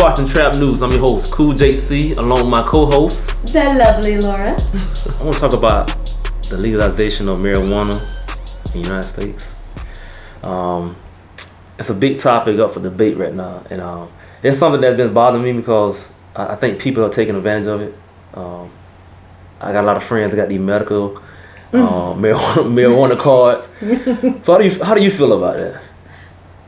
watching Trap News. I'm your host, Cool JC, along with my co-host, the lovely Laura. I want to talk about the legalization of marijuana in the United States. It's a big topic up for debate right now, and it's something that's been bothering me because I think people are taking advantage of it. I got a lot of friends that got these medical marijuana cards. So how do you feel about that?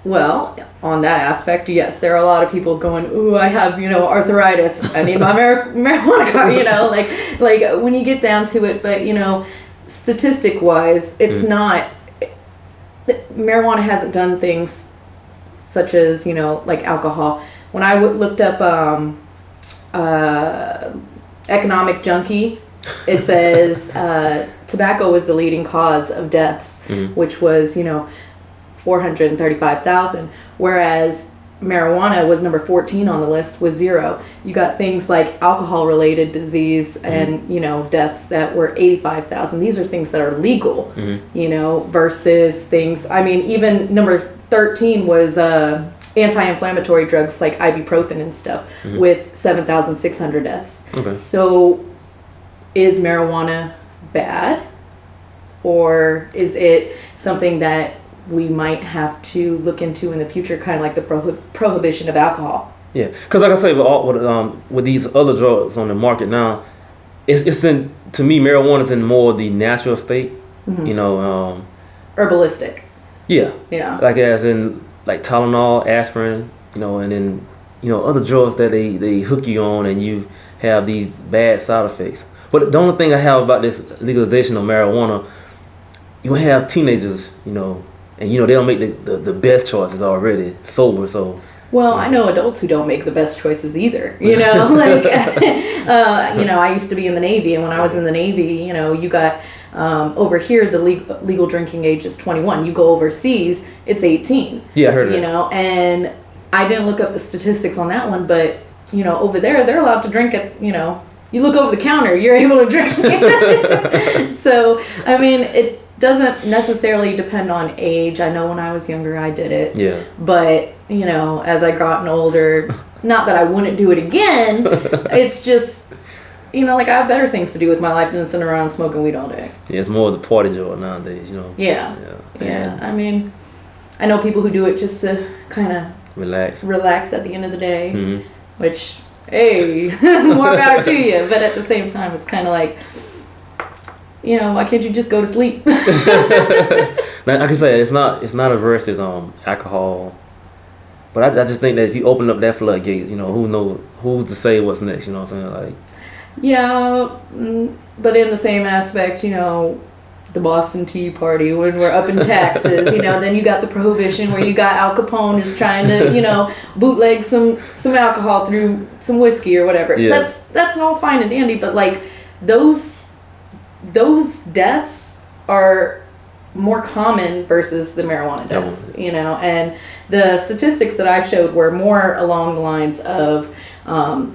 Well, on that aspect, yes, there are a lot of people going, ooh, I have, arthritis. I need my marijuana card, like when you get down to it. But, statistic-wise, it's not, marijuana hasn't done things such as, like alcohol. When I looked up Economic Junkie, it says tobacco was the leading cause of deaths, which was, 435,000, whereas marijuana was number 14 on the list with 0. You got things like alcohol-related disease and, deaths that were 85,000. These are things that are legal, versus things, even number 13 was anti-inflammatory drugs like ibuprofen and stuff with 7,600 deaths. Okay. So is marijuana bad, or is it something that we might have to look into in the future, kind of like the prohibition of alcohol? Yeah, because like I say, with these other drugs on the market now, to me, marijuana is in more the natural state, herbalistic. Yeah. Yeah. Like as in like Tylenol, aspirin, and then other drugs that they hook you on, and you have these bad side effects. But the only thing I have about this legalization of marijuana, you have teenagers, and they don't make the best choices already sober. So I know adults who don't make the best choices either. I used to be in the Navy, and when I was in the Navy, you got over here the legal drinking age is 21. You go overseas, it's 18. Yeah, I heard that. And I didn't look up the statistics on that one, but over there they're allowed to drink at you look over the counter, you're able to drink. So it doesn't necessarily depend on age. I know when I was younger I did it. Yeah. But, as I gotten older, not that I wouldn't do it again, it's just, I have better things to do with my life than sitting around smoking weed all day. Yeah, it's more the party joy nowadays, Yeah. I know people who do it just to kind of relax at the end of the day, which, hey, more power to you. But at the same time, it's kind of like, why can't you just go to sleep? Now, I can say it's not averse to alcohol, but I just think that if you open up that floodgate, who's to say what's next? You know what I'm saying? Like, yeah, but in the same aspect, the Boston Tea Party, when we're up in Texas, then you got the prohibition where you got Al Capone is trying to, bootleg some alcohol through some whiskey or whatever. Yeah. That's all fine and dandy, but like those deaths are more common versus the marijuana deaths, and the statistics that I showed were more along the lines of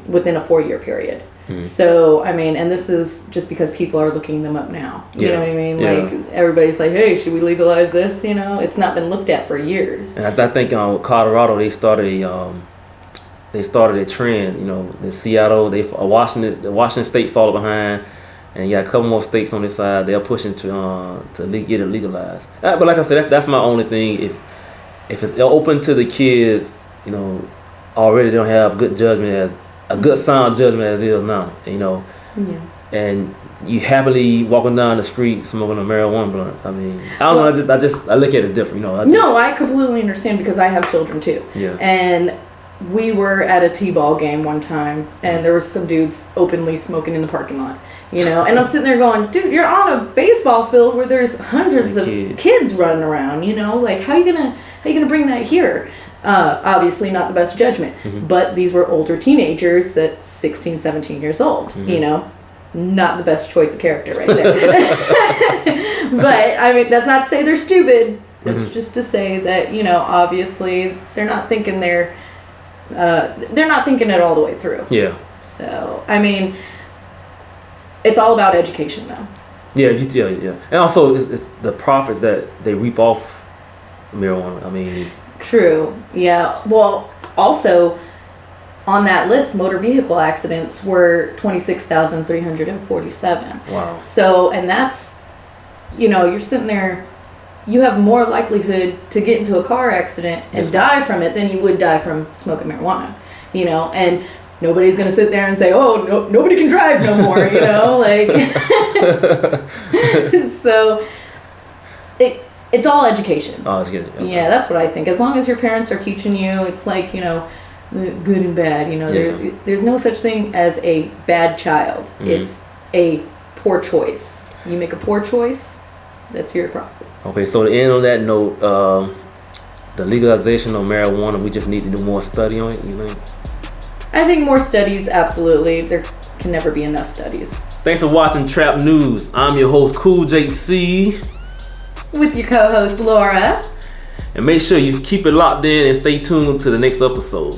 within a 4-year period. So, and this is just because people are looking them up now. You know what I mean? Yeah. Like, everybody's like, hey, should we legalize this? It's not been looked at for years. And I think Colorado, they started a trend, in Seattle, the Washington State followed behind, and you got a couple more states on this side. They're pushing to get it legalized. But like I said, that's my only thing. If it's open to the kids, already don't have good judgment a good sound judgment as is now, Yeah. And you happily walking down the street smoking a marijuana blunt. I don't know. I look at it different. I completely understand because I have children too. Yeah. And we were at a t-ball game one time, and there were some dudes openly smoking in the parking lot. And I'm sitting there going, dude, you're on a baseball field where there's hundreds of kids running around. Like how you gonna bring that here? Obviously not the best judgment, but these were older teenagers at 16, 17 years old, not the best choice of character right there. But that's not to say they're stupid. It's just to say that, obviously they're not thinking they're not thinking it all the way through. Yeah. So, it's all about education though. Yeah. And also it's the profits that they reap off marijuana. True. Yeah. Well, also on that list, motor vehicle accidents were 26,347. Wow. So, and that's, you're sitting there, you have more likelihood to get into a car accident and die from it than you would die from smoking marijuana, and nobody's going to sit there and say, oh, no, nobody can drive no more, So it's all education. Oh, it's good. Okay. Yeah, that's what I think. As long as your parents are teaching you, it's like, the good and bad, there's no such thing as a bad child. Mm-hmm. It's a poor choice. You make a poor choice, that's your problem. Okay, so to end on that note, the legalization of marijuana, we just need to do more study on it, you think? I think more studies, absolutely. There can never be enough studies. Thanks for watching Trap News. I'm your host, Cool JC. With your co-host, Laura. And make sure you keep it locked in and stay tuned to the next episode.